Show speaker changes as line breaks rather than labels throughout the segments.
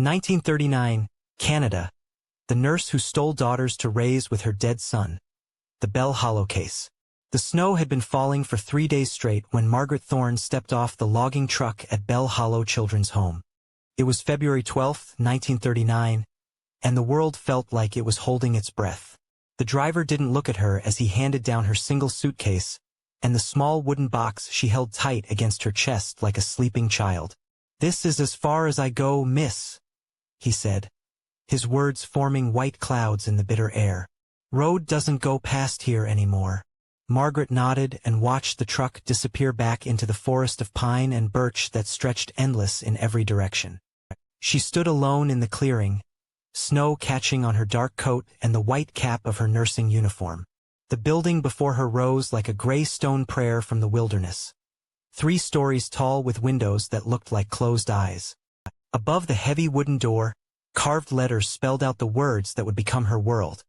1939, Canada. The nurse who stole daughters to raise with her dead son. The Bell Hollow case. The snow had been falling for 3 days straight when Margaret Thorne stepped off the logging truck at Bell Hollow Children's Home. It was February 12, 1939, and the world felt like it was holding its breath. The driver didn't look at her as he handed down her single suitcase and the small wooden box she held tight against her chest like a sleeping child. "This is as far as I go, miss," he said, his words forming white clouds in the bitter air. "Road doesn't go past here anymore." Margaret nodded and watched the truck disappear back into the forest of pine and birch that stretched endless in every direction. She stood alone in the clearing, snow catching on her dark coat and the white cap of her nursing uniform. The building before her rose like a gray stone prayer from the wilderness. 3 stories tall with windows that looked like closed eyes. Above the heavy wooden door, carved letters spelled out the words that would become her world.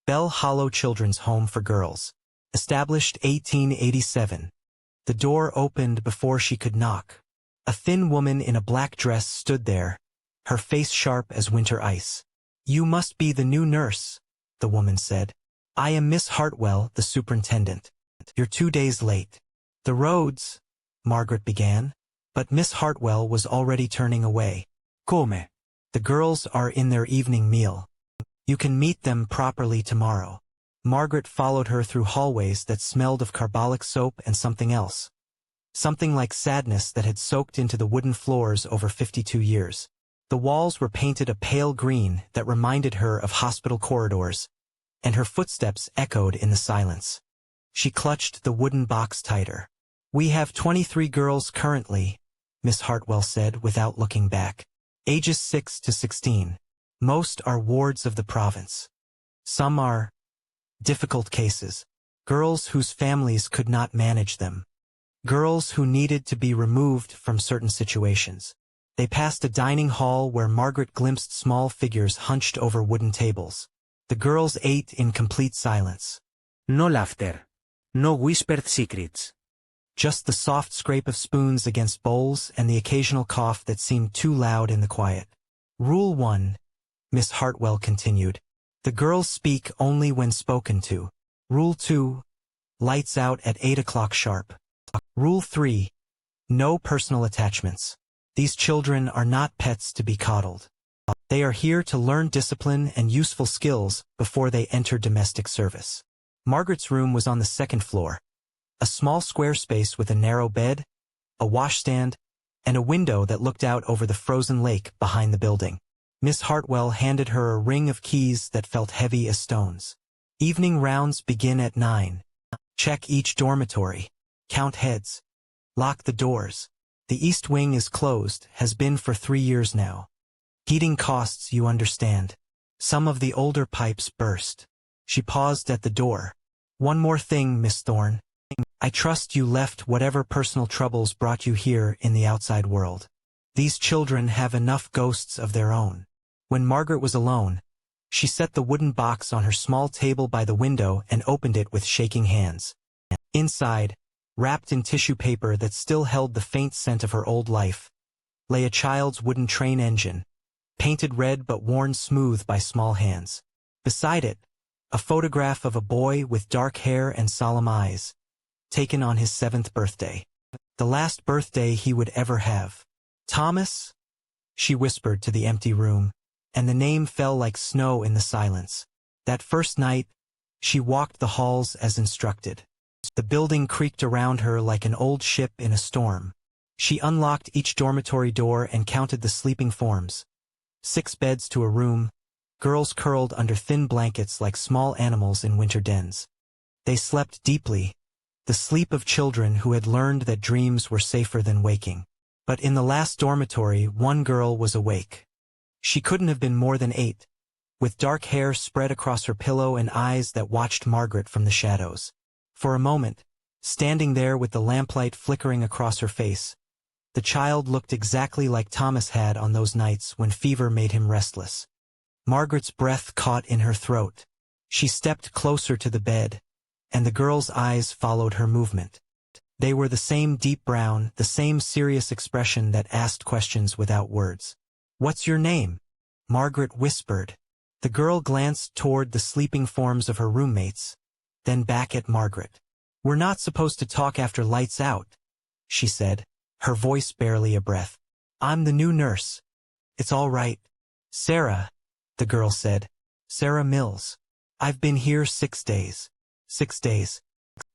Bell Hollow Children's Home for Girls. Established 1887. The door opened before she could knock. A thin woman in a black dress stood there, her face sharp as winter ice. "You must be the new nurse," the woman said. "I am Miss Hartwell, the superintendent. You're 2 days late." "The roads," Margaret began, but Miss Hartwell was already turning away. "Come. The girls are in their evening meal. You can meet them properly tomorrow." Margaret followed her through hallways that smelled of carbolic soap and something else. Something like sadness that had soaked into the wooden floors over 52 years. The walls were painted a pale green that reminded her of hospital corridors, and her footsteps echoed in the silence. She clutched the wooden box tighter. "We have 23 girls currently," Miss Hartwell said without looking back. "Ages 6 to 16. Most are wards of the province. Some are difficult cases. Girls whose families could not manage them. Girls who needed to be removed from certain situations." They passed a dining hall where Margaret glimpsed small figures hunched over wooden tables. The girls ate in complete silence. No laughter. No whispered secrets. Just the soft scrape of spoons against bowls and the occasional cough that seemed too loud in the quiet. "Rule 1, Miss Hartwell continued. The girls speak only when spoken to. Rule 2, lights out at 8 o'clock sharp. Rule 3, no personal attachments. These children are not pets to be coddled. They are here to learn discipline and useful skills before they enter domestic service." Margaret's room was on the 2nd floor. A small square space with a narrow bed, a washstand, and a window that looked out over the frozen lake behind the building. Miss Hartwell handed her a ring of keys that felt heavy as stones. "Evening rounds begin at 9. Check each dormitory. Count heads. Lock the doors. The east wing is closed, has been for 3 years now. Heating costs, you understand. Some of the older pipes burst." She paused at the door. "One more thing, Miss Thorne. I trust you left whatever personal troubles brought you here in the outside world. These children have enough ghosts of their own." When Margaret was alone, she set the wooden box on her small table by the window and opened it with shaking hands. Inside, wrapped in tissue paper that still held the faint scent of her old life, lay a child's wooden train engine, painted red but worn smooth by small hands. Beside it, a photograph of a boy with dark hair and solemn eyes, taken on his 7th birthday. The last birthday he would ever have. "Thomas?" she whispered to the empty room, and the name fell like snow in the silence. That first night, she walked the halls as instructed. The building creaked around her like an old ship in a storm. She unlocked each dormitory door and counted the sleeping forms. 6 beds to a room, girls curled under thin blankets like small animals in winter dens. They slept deeply, the sleep of children who had learned that dreams were safer than waking. But in the last dormitory, one girl was awake. She couldn't have been more than 8, with dark hair spread across her pillow and eyes that watched Margaret from the shadows. For a moment, standing there with the lamplight flickering across her face, the child looked exactly like Thomas had on those nights when fever made him restless. Margaret's breath caught in her throat. She stepped closer to the bed, and the girl's eyes followed her movement. They were the same deep brown, the same serious expression that asked questions without words. "What's your name?" Margaret whispered. The girl glanced toward the sleeping forms of her roommates, then back at Margaret. "We're not supposed to talk after lights out," she said, her voice barely a breath. "I'm the new nurse. It's all right." "Sarah," the girl said. "Sarah Mills. I've been here 6 days. 6 days."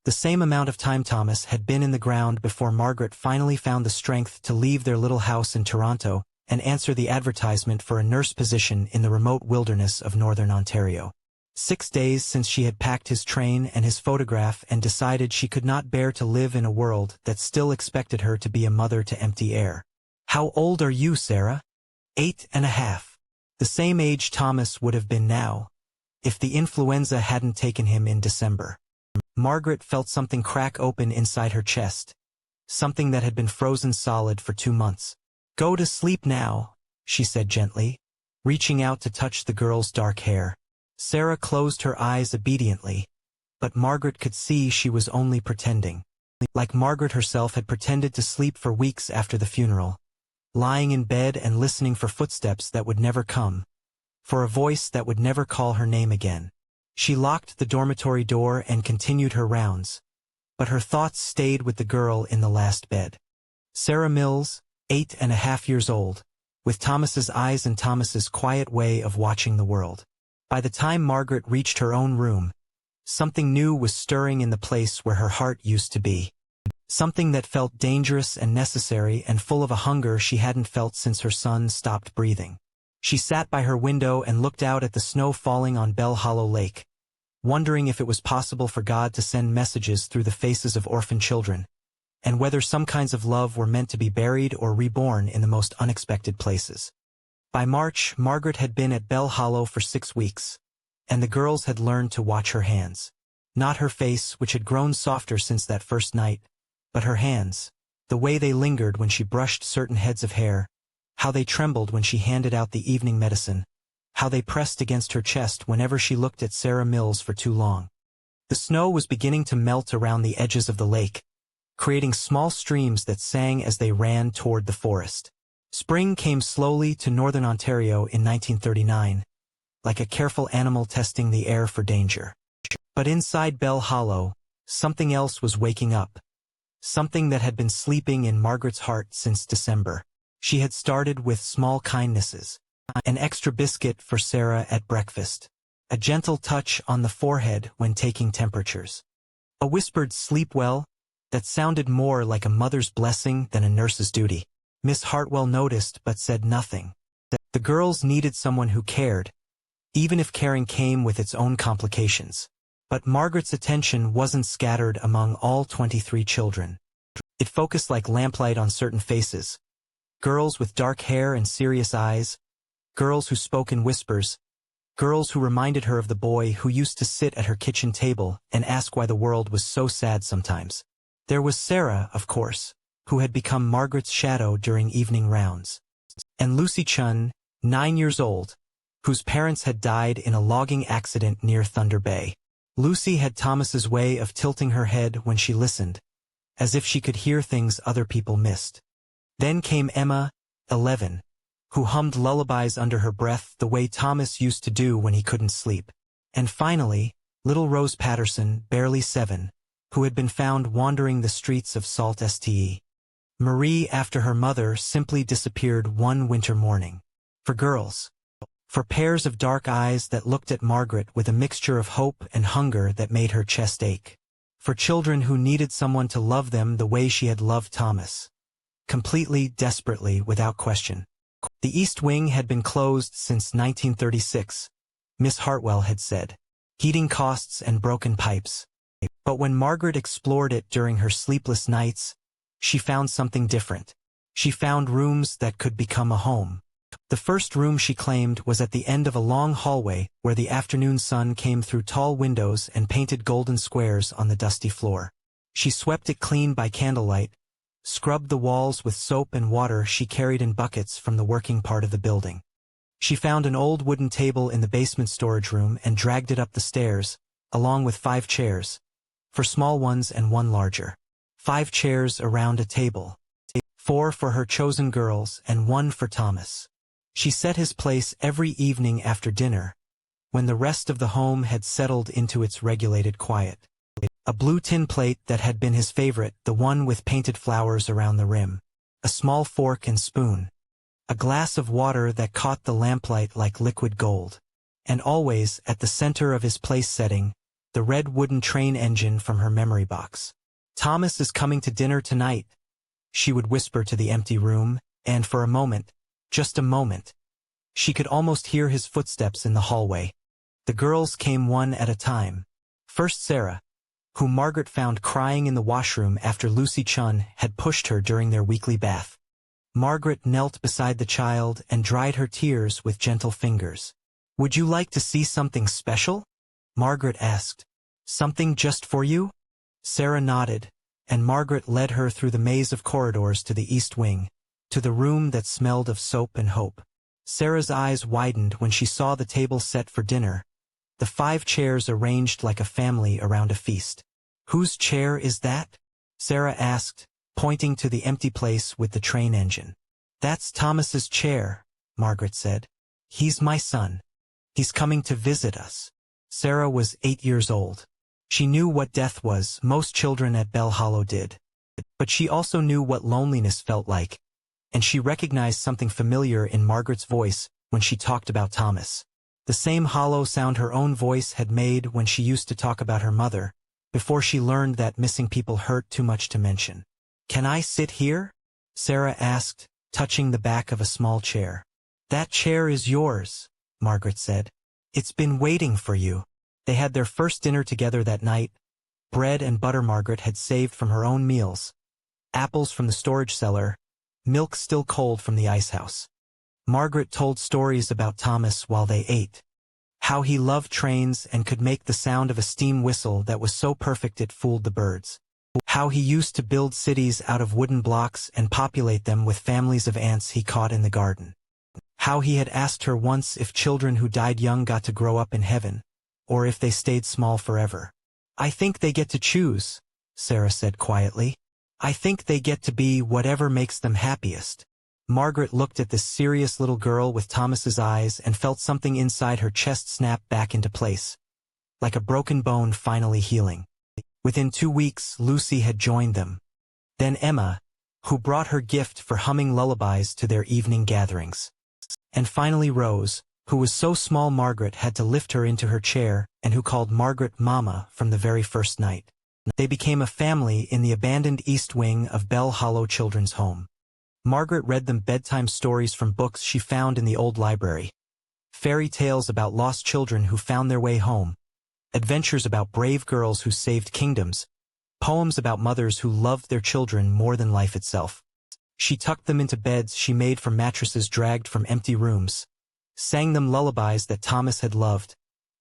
The same amount of time Thomas had been in the ground before Margaret finally found the strength to leave their little house in Toronto and answer the advertisement for a nurse position in the remote wilderness of northern Ontario. 6 days since she had packed his train and his photograph and decided she could not bear to live in a world that still expected her to be a mother to empty air. "How old are you, Sarah?" 8.5. The same age Thomas would have been now, if the influenza hadn't taken him in December. Margaret felt something crack open inside her chest, something that had been frozen solid for 2 months. "Go to sleep now," she said gently, reaching out to touch the girl's dark hair. Sarah closed her eyes obediently, but Margaret could see she was only pretending. Like Margaret herself had pretended to sleep for weeks after the funeral, lying in bed and listening for footsteps that would never come, for a voice that would never call her name again. She locked the dormitory door and continued her rounds, but her thoughts stayed with the girl in the last bed. Sarah Mills, 8.5 years old, with Thomas's eyes and Thomas's quiet way of watching the world. By the time Margaret reached her own room, something new was stirring in the place where her heart used to be. Something that felt dangerous and necessary and full of a hunger she hadn't felt since her son stopped breathing. She sat by her window and looked out at the snow falling on Bell Hollow Lake, wondering if it was possible for God to send messages through the faces of orphan children, and whether some kinds of love were meant to be buried or reborn in the most unexpected places. By March, Margaret had been at Bell Hollow for 6 weeks, and the girls had learned to watch her hands. Not her face, which had grown softer since that first night, but her hands, the way they lingered when she brushed certain heads of hair, how they trembled when she handed out the evening medicine, how they pressed against her chest whenever she looked at Sarah Mills for too long. The snow was beginning to melt around the edges of the lake, creating small streams that sang as they ran toward the forest. Spring came slowly to northern Ontario in 1939, like a careful animal testing the air for danger. But inside Bell Hollow, something else was waking up, something that had been sleeping in Margaret's heart since December. She had started with small kindnesses. An extra biscuit for Sarah at breakfast, a gentle touch on the forehead when taking temperatures, a whispered "sleep well" that sounded more like a mother's blessing than a nurse's duty. Miss Hartwell noticed but said nothing. The girls needed someone who cared, even if caring came with its own complications. But Margaret's attention wasn't scattered among all 23 children. It focused like lamplight on certain faces. Girls with dark hair and serious eyes, girls who spoke in whispers, girls who reminded her of the boy who used to sit at her kitchen table and ask why the world was so sad sometimes. There was Sarah, of course, who had become Margaret's shadow during evening rounds. And Lucy Chun, 9 years old, whose parents had died in a logging accident near Thunder Bay. Lucy had Thomas's way of tilting her head when she listened, as if she could hear things other people missed. Then came Emma, 11, who hummed lullabies under her breath the way Thomas used to do when he couldn't sleep. And finally, little Rose Patterson, barely 7, who had been found wandering the streets of Sault Ste. Marie after her mother simply disappeared one winter morning. For girls. For pairs of dark eyes that looked at Margaret with a mixture of hope and hunger that made her chest ache. For children who needed someone to love them the way she had loved Thomas. Completely, desperately, without question. The East Wing had been closed since 1936, Miss Hartwell had said. Heating costs and broken pipes. But when Margaret explored it during her sleepless nights, she found something different. She found rooms that could become a home. The first room she claimed was at the end of a long hallway where the afternoon sun came through tall windows and painted golden squares on the dusty floor. She swept it clean by candlelight, scrubbed the walls with soap and water she carried in buckets from the working part of the building. She found an old wooden table in the basement storage room and dragged it up the stairs, along with 5 chairs, 4 small ones and 1 larger. 5 chairs around a table. 4 for her chosen girls and 1 for Thomas. She set his place every evening after dinner, when the rest of the home had settled into its regulated quiet. A blue tin plate that had been his favorite, the one with painted flowers around the rim. A small fork and spoon. A glass of water that caught the lamplight like liquid gold. And always, at the center of his place setting, the red wooden train engine from her memory box. "Thomas is coming to dinner tonight," she would whisper to the empty room, and for a moment, just a moment, she could almost hear his footsteps in the hallway. The girls came one at a time. First Sarah, whom Margaret found crying in the washroom after Lucy Chun had pushed her during their weekly bath. Margaret knelt beside the child and dried her tears with gentle fingers. "Would you like to see something special?" Margaret asked. "Something just for you?" Sarah nodded, and Margaret led her through the maze of corridors to the east wing, to the room that smelled of soap and hope. Sarah's eyes widened when she saw the table set for dinner, the 5 chairs arranged like a family around a feast. "Whose chair is that?" Sarah asked, pointing to the empty place with the train engine. "That's Thomas's chair," Margaret said. "He's my son. He's coming to visit us." Sarah was 8 years old. She knew what death was, most children at Bell Hollow did. But she also knew what loneliness felt like, and she recognized something familiar in Margaret's voice when she talked about Thomas. The same hollow sound her own voice had made when she used to talk about her mother, before she learned that missing people hurt too much to mention. "Can I sit here?" Sarah asked, touching the back of a small chair. "That chair is yours," Margaret said. "It's been waiting for you." They had their first dinner together that night. Bread and butter Margaret had saved from her own meals. Apples from the storage cellar. Milk still cold from the icehouse. Margaret told stories about Thomas while they ate. How he loved trains and could make the sound of a steam whistle that was so perfect it fooled the birds. How he used to build cities out of wooden blocks and populate them with families of ants he caught in the garden. How he had asked her once if children who died young got to grow up in heaven, or if they stayed small forever. "I think they get to choose," Sarah said quietly. "I think they get to be whatever makes them happiest." Margaret looked at this serious little girl with Thomas's eyes and felt something inside her chest snap back into place, like a broken bone finally healing. Within 2 weeks, Lucy had joined them. Then Emma, who brought her gift for humming lullabies to their evening gatherings. And finally Rose, who was so small Margaret had to lift her into her chair and who called Margaret Mama from the very first night. They became a family in the abandoned East Wing of Bell Hollow Children's Home. Margaret read them bedtime stories from books she found in the old library. Fairy tales about lost children who found their way home. Adventures about brave girls who saved kingdoms. Poems about mothers who loved their children more than life itself. She tucked them into beds she made from mattresses dragged from empty rooms, sang them lullabies that Thomas had loved,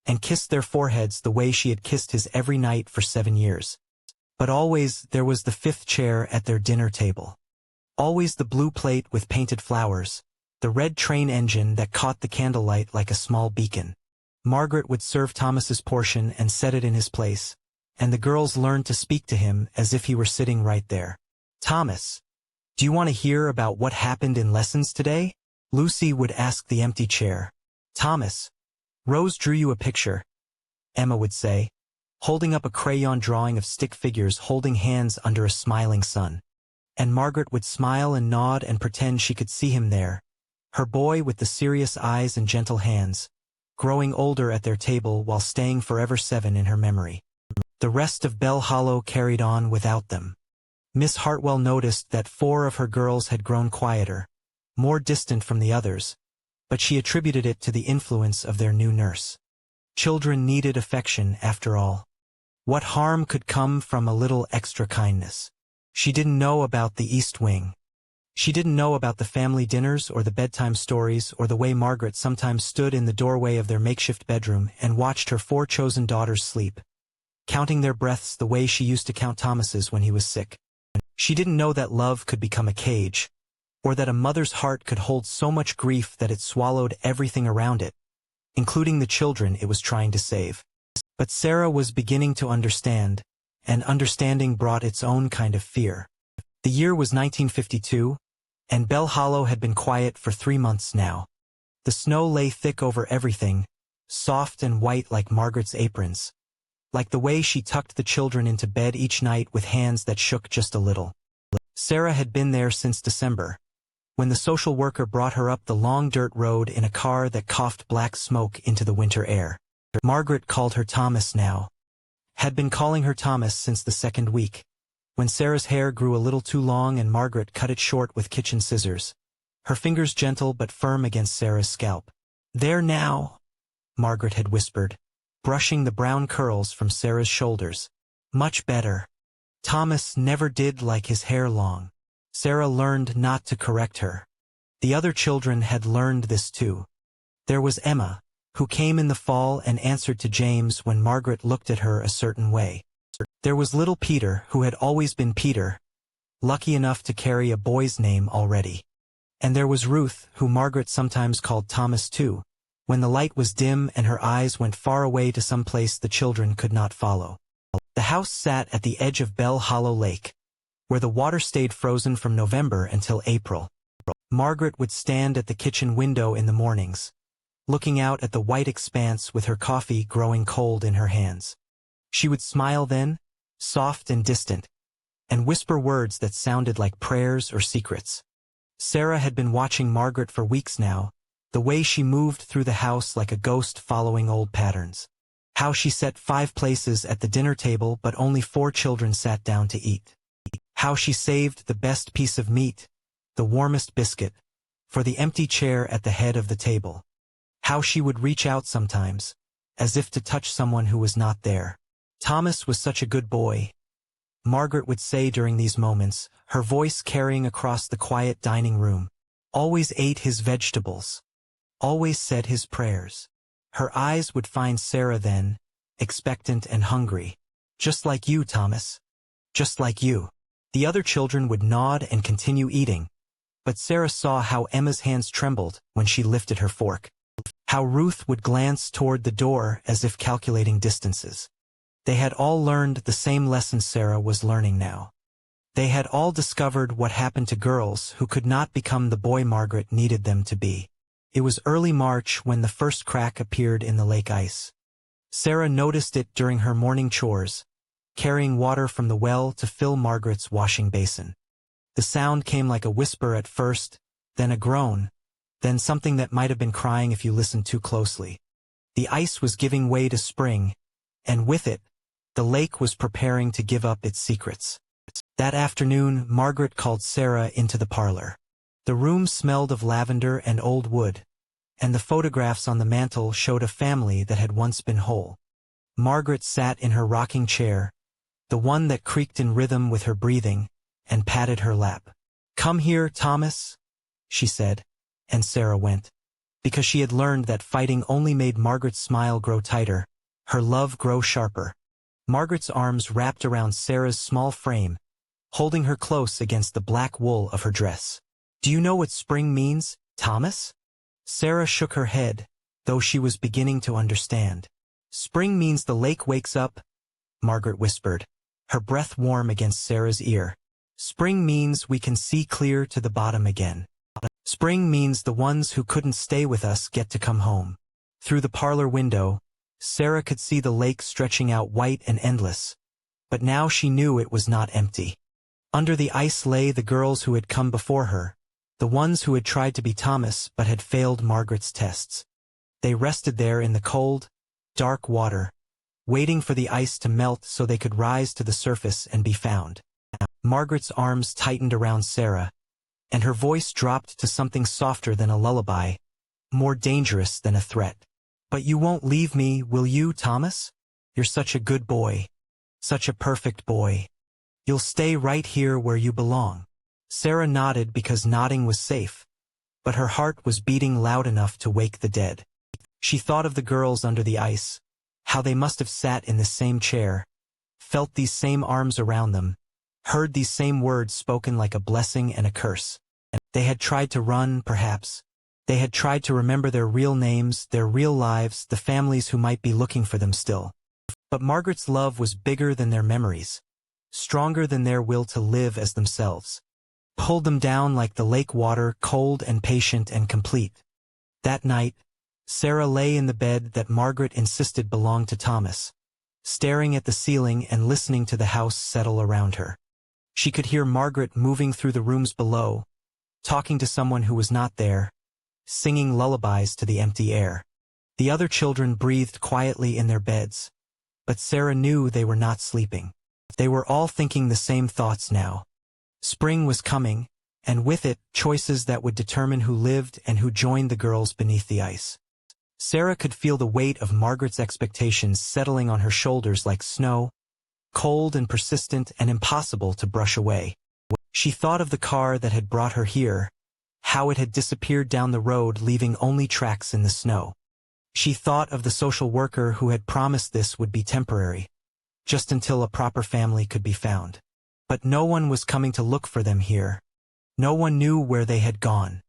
and kissed their foreheads the way she had kissed his every night for 7 years. But always there was the 5th chair at their dinner table. Always the blue plate with painted flowers, the red train engine that caught the candlelight like a small beacon. Margaret would serve Thomas's portion and set it in his place, and the girls learned to speak to him as if he were sitting right there. "Thomas, do you want to hear about what happened in lessons today?" Lucy would ask the empty chair. "Thomas, Rose drew you a picture," Emma would say, holding up a crayon drawing of stick figures holding hands under a smiling sun. And Margaret would smile and nod and pretend she could see him there, her boy with the serious eyes and gentle hands, growing older at their table while staying forever 7 in her memory. The rest of Bell Hollow carried on without them. Miss Hartwell noticed that 4 of her girls had grown quieter, more distant from the others, but she attributed it to the influence of their new nurse. Children needed affection, after all. What harm could come from a little extra kindness? She didn't know about the East Wing. She didn't know about the family dinners or the bedtime stories or the way Margaret sometimes stood in the doorway of their makeshift bedroom and watched her 4 chosen daughters sleep, counting their breaths the way she used to count Thomas's when he was sick. She didn't know that love could become a cage, or that a mother's heart could hold so much grief that it swallowed everything around it, including the children it was trying to save. But Sarah was beginning to understand, and understanding brought its own kind of fear. The year was 1952, and Bell Hollow had been quiet for 3 months now. The snow lay thick over everything, soft and white like Margaret's aprons, like the way she tucked the children into bed each night with hands that shook just a little. Sarah had been there since December, when the social worker brought her up the long dirt road in a car that coughed black smoke into the winter air. Margaret called her Thomas now. Had been calling her Thomas since the second week, when Sarah's hair grew a little too long and Margaret cut it short with kitchen scissors, her fingers gentle but firm against Sarah's scalp. "There now," Margaret had whispered, brushing the brown curls from Sarah's shoulders. "Much better." Thomas never did like his hair long. Sarah learned not to correct her. The other children had learned this too. There was Emma, who came in the fall and answered to James when Margaret looked at her a certain way. There was little Peter, who had always been Peter, lucky enough to carry a boy's name already. And there was Ruth, who Margaret sometimes called Thomas too, when the light was dim and her eyes went far away to some place the children could not follow. The house sat at the edge of Bell Hollow Lake, where the water stayed frozen from November until April. Margaret would stand at the kitchen window in the mornings, looking out at the white expanse with her coffee growing cold in her hands. She would smile then, soft and distant, and whisper words that sounded like prayers or secrets. Sarah had been watching Margaret for weeks now, the way she moved through the house like a ghost following old patterns. How she set 5 places at the dinner table but only 4 children sat down to eat. How she saved the best piece of meat, the warmest biscuit, for the empty chair at the head of the table. How she would reach out sometimes, as if to touch someone who was not there. "Thomas was such a good boy," Margaret would say during these moments, her voice carrying across the quiet dining room. "Always ate his vegetables. Always said his prayers." Her eyes would find Sarah then, expectant and hungry. "Just like you, Thomas. Just like you." The other children would nod and continue eating, but Sarah saw how Emma's hands trembled when she lifted her fork. How Ruth would glance toward the door as if calculating distances. They had all learned the same lesson Sarah was learning now. They had all discovered what happened to girls who could not become the boy Margaret needed them to be. It was early March when the first crack appeared in the lake ice. Sarah noticed it during her morning chores, carrying water from the well to fill Margaret's washing basin. The sound came like a whisper at first, then a groan, then something that might have been crying if you listened too closely. The ice was giving way to spring, and with it, the lake was preparing to give up its secrets. That afternoon, Margaret called Sarah into the parlor. The room smelled of lavender and old wood, and the photographs on the mantel showed a family that had once been whole. Margaret sat in her rocking chair, the one that creaked in rhythm with her breathing, and patted her lap. "Come here, Thomas," she said, and Sarah went. Because she had learned that fighting only made Margaret's smile grow tighter, her love grow sharper. Margaret's arms wrapped around Sarah's small frame, holding her close against the black wool of her dress. "Do you know what spring means, Thomas?" Sarah shook her head, though she was beginning to understand. "Spring means the lake wakes up," Margaret whispered, her breath warm against Sarah's ear. "Spring means we can see clear to the bottom again. Spring means the ones who couldn't stay with us get to come home." Through the parlor window, Sarah could see the lake stretching out white and endless, but now she knew it was not empty. Under the ice lay the girls who had come before her, the ones who had tried to be Thomas but had failed Margaret's tests. They rested there in the cold, dark water, waiting for the ice to melt so they could rise to the surface and be found. Margaret's arms tightened around Sarah, and her voice dropped to something softer than a lullaby, more dangerous than a threat. "But you won't leave me, will you, Thomas? You're such a good boy. Such a perfect boy. You'll stay right here where you belong." Sarah nodded because nodding was safe, but her heart was beating loud enough to wake the dead. She thought of the girls under the ice, how they must have sat in the same chair, felt these same arms around them, heard these same words spoken like a blessing and a curse. They had tried to run, perhaps. They had tried to remember their real names, their real lives, the families who might be looking for them still. But Margaret's love was bigger than their memories, stronger than their will to live as themselves. Pulled them down like the lake water, cold and patient and complete. That night, Sarah lay in the bed that Margaret insisted belonged to Thomas, staring at the ceiling and listening to the house settle around her. She could hear Margaret moving through the rooms below, talking to someone who was not there, singing lullabies to the empty air. The other children breathed quietly in their beds, but Sarah knew they were not sleeping. They were all thinking the same thoughts now. Spring was coming, and with it, choices that would determine who lived and who joined the girls beneath the ice. Sarah could feel the weight of Margaret's expectations settling on her shoulders like snow, cold and persistent and impossible to brush away. She thought of the car that had brought her here, how it had disappeared down the road leaving only tracks in the snow. She thought of the social worker who had promised this would be temporary, just until a proper family could be found. But no one was coming to look for them here. No one knew where they had gone.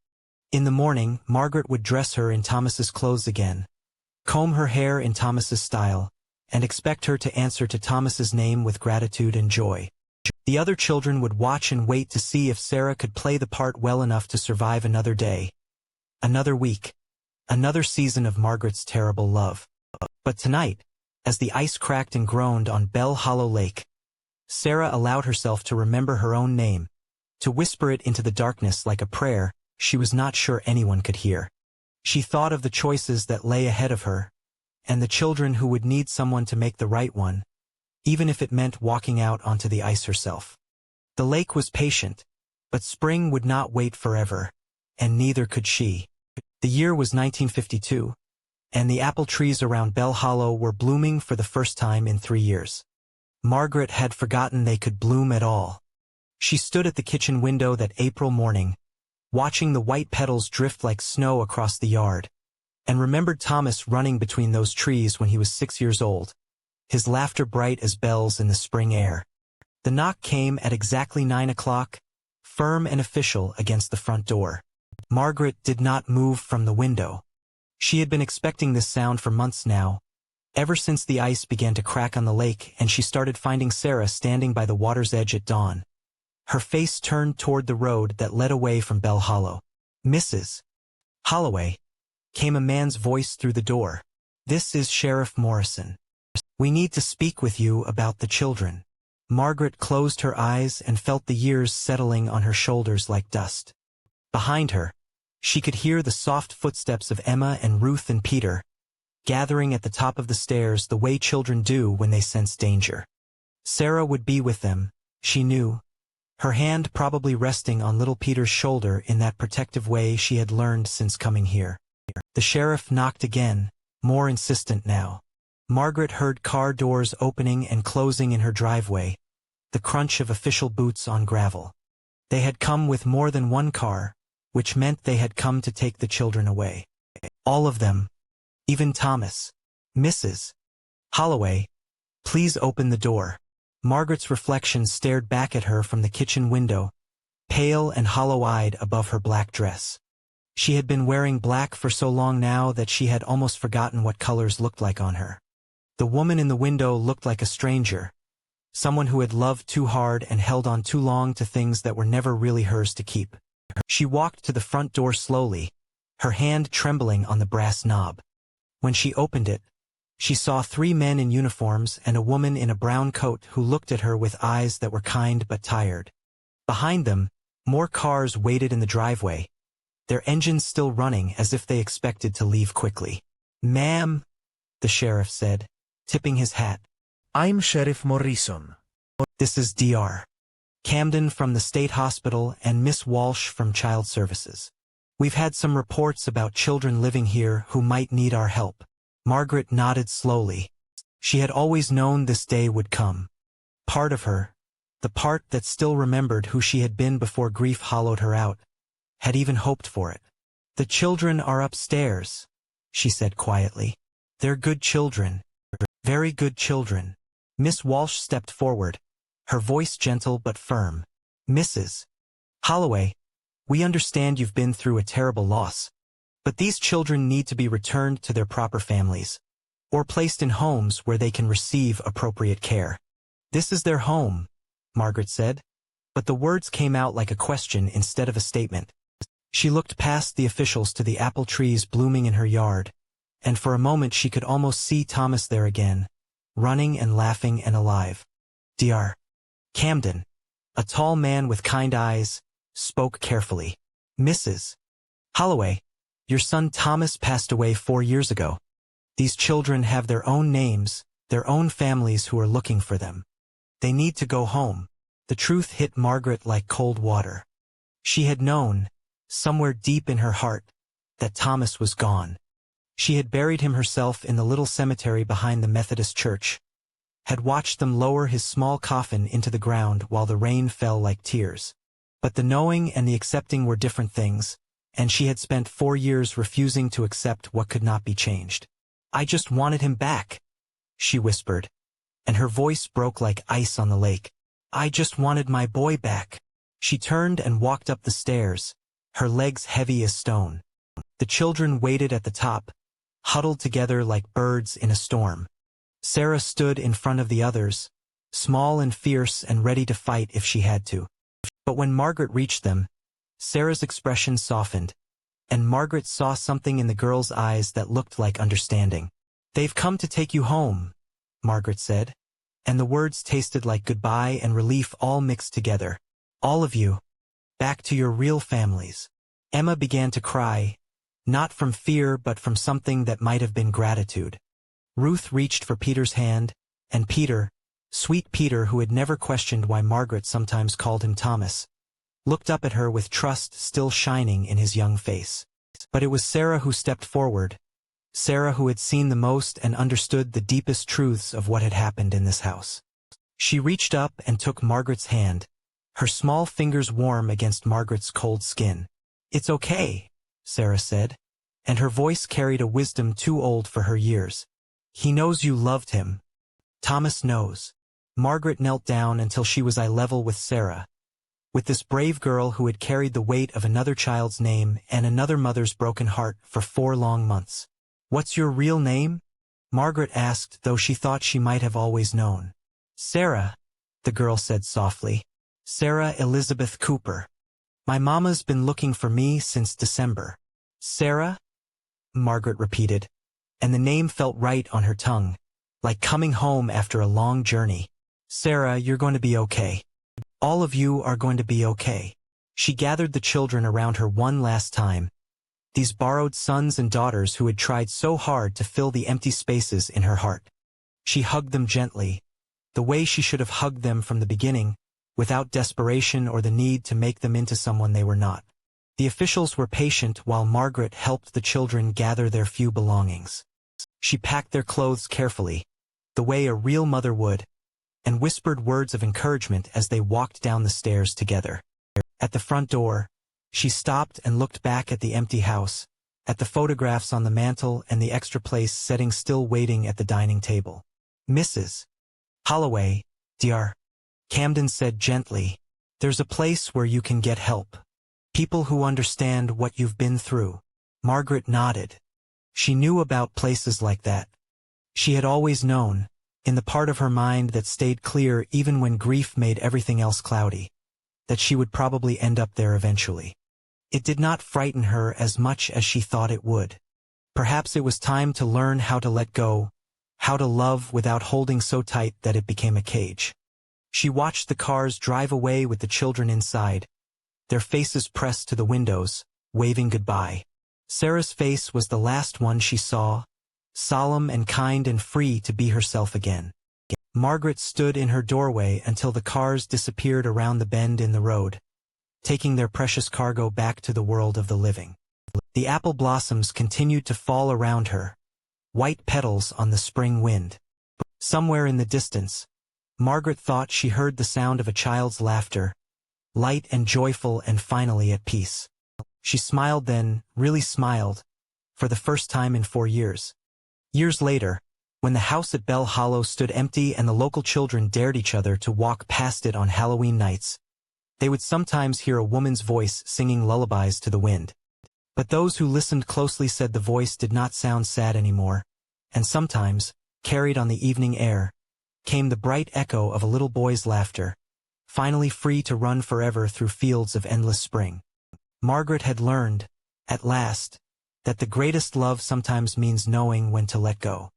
In the morning, Margaret would dress her in Thomas's clothes again, comb her hair in Thomas's style, and expect her to answer to Thomas's name with gratitude and joy. The other children would watch and wait to see if Sarah could play the part well enough to survive another day, another week, another season of Margaret's terrible love. But tonight, as the ice cracked and groaned on Bell Hollow Lake, Sarah allowed herself to remember her own name, to whisper it into the darkness like a prayer she was not sure anyone could hear. She thought of the choices that lay ahead of her, and the children who would need someone to make the right one, even if it meant walking out onto the ice herself. The lake was patient, but spring would not wait forever, and neither could she. The year was 1952, and the apple trees around Bell Hollow were blooming for the first time in 3 years. Margaret had forgotten they could bloom at all. She stood at the kitchen window that April morning, watching the white petals drift like snow across the yard, and remembered Thomas running between those trees when he was 6 years old, his laughter bright as bells in the spring air. The knock came at exactly 9 o'clock, firm and official against the front door. Margaret did not move from the window. She had been expecting this sound for months now, ever since the ice began to crack on the lake and she started finding Sarah standing by the water's edge at dawn, her face turned toward the road that led away from Bell Hollow. "Mrs. Holloway," came a man's voice through the door. "This is Sheriff Morrison. We need to speak with you about the children." Margaret closed her eyes and felt the years settling on her shoulders like dust. Behind her, she could hear the soft footsteps of Emma and Ruth and Peter, gathering at the top of the stairs the way children do when they sense danger. Sarah would be with them, she knew, her hand probably resting on little Peter's shoulder in that protective way she had learned since coming here. The sheriff knocked again, more insistent now. Margaret heard car doors opening and closing in her driveway, the crunch of official boots on gravel. They had come with more than one car, which meant they had come to take the children away. All of them, even Thomas. "Mrs. Holloway, please open the door." Margaret's reflection stared back at her from the kitchen window, pale and hollow-eyed above her black dress. She had been wearing black for so long now that she had almost forgotten what colors looked like on her. The woman in the window looked like a stranger, someone who had loved too hard and held on too long to things that were never really hers to keep. She walked to the front door slowly, her hand trembling on the brass knob. When she opened it, she saw 3 men in uniforms and a woman in a brown coat who looked at her with eyes that were kind but tired. Behind them, more cars waited in the driveway, their engines still running as if they expected to leave quickly. "Ma'am," the sheriff said, tipping his hat.
"I'm Sheriff Morrison.
"This is Dr. Camden from the State Hospital and Miss Walsh from Child Services. We've had some reports about children living here who might need our help." Margaret nodded slowly. She had always known this day would come. Part of her, the part that still remembered who she had been before grief hollowed her out, had even hoped for it. "The children are upstairs," she said quietly. "They're good children. Very good children." Miss Walsh stepped forward, her voice gentle but firm. "Mrs. Holloway, we understand you've been through a terrible loss. But these children need to be returned to their proper families, or placed in homes where they can receive appropriate care." "This is their home," Margaret said, but the words came out like a question instead of a statement. She looked past the officials to the apple trees blooming in her yard, and for a moment she could almost see Thomas there again, running and laughing and alive. Dr. Camden, a tall man with kind eyes, spoke carefully. Mrs. Holloway, your son Thomas passed away 4 years ago. These children have their own names, their own families who are looking for them. They need to go home. The truth hit Margaret like cold water. She had known, somewhere deep in her heart, that Thomas was gone. She had buried him herself in the little cemetery behind the Methodist church, had watched them lower his small coffin into the ground while the rain fell like tears. But the knowing and the accepting were different things, and she had spent 4 years refusing to accept what could not be changed. I just wanted him back, she whispered, and her voice broke like ice on the lake. I just wanted my boy back. She turned and walked up the stairs, her legs heavy as stone. The children waited at the top, huddled together like birds in a storm. Sarah stood in front of the others, small and fierce and ready to fight if she had to. But when Margaret reached them, Sarah's expression softened, and Margaret saw something in the girl's eyes that looked like understanding. They've come to take you home, Margaret said, and the words tasted like goodbye and relief all mixed together. All of you, back to your real families. Emma began to cry, not from fear but from something that might have been gratitude. Ruth reached for Peter's hand, and Peter, sweet Peter who had never questioned why Margaret sometimes called him Thomas, looked up at her with trust still shining in his young face. But it was Sarah who stepped forward, Sarah who had seen the most and understood the deepest truths of what had happened in this house. She reached up and took Margaret's hand, her small fingers warm against Margaret's cold skin. It's okay, Sarah said, and her voice carried a wisdom too old for her years. He knows you loved him. Thomas knows. Margaret knelt down until she was eye level with Sarah, with this brave girl who had carried the weight of another child's name and another mother's broken heart for 4 long months. What's your real name? Margaret asked, though she thought she might have always known. Sarah, the girl said softly. Sarah Elizabeth Cooper. My mama's been looking for me since December. Sarah? Margaret repeated, and the name felt right on her tongue, like coming home after a long journey. Sarah, you're going to be okay. All of you are going to be okay. She gathered the children around her one last time, these borrowed sons and daughters who had tried so hard to fill the empty spaces in her heart. She hugged them gently, the way she should have hugged them from the beginning, without desperation or the need to make them into someone they were not. The officials were patient while Margaret helped the children gather their few belongings. She packed their clothes carefully, the way a real mother would, and whispered words of encouragement as they walked down the stairs together. At the front door, she stopped and looked back at the empty house, at the photographs on the mantel and the extra place setting still waiting at the dining table. Mrs. Holloway, Dr. Camden said gently, there's a place where you can get help. People who understand what you've been through. Margaret nodded. She knew about places like that. She had always known, in the part of her mind that stayed clear even when grief made everything else cloudy, that she would probably end up there eventually. It did not frighten her as much as she thought it would. Perhaps it was time to learn how to let go, how to love without holding so tight that it became a cage. She watched the cars drive away with the children inside, their faces pressed to the windows, waving goodbye. Sarah's face was the last one she saw, solemn and kind and free to be herself again. Margaret stood in her doorway until the cars disappeared around the bend in the road, taking their precious cargo back to the world of the living. The apple blossoms continued to fall around her, white petals on the spring wind. Somewhere in the distance, Margaret thought she heard the sound of a child's laughter, light and joyful and finally at peace. She smiled then, really smiled, for the first time in 4 years. Years later, when the house at Bell Hollow stood empty and the local children dared each other to walk past it on Halloween nights, they would sometimes hear a woman's voice singing lullabies to the wind. But those who listened closely said the voice did not sound sad anymore, and sometimes, carried on the evening air, came the bright echo of a little boy's laughter, finally free to run forever through fields of endless spring. Margaret had learned, at last, that the greatest love sometimes means knowing when to let go.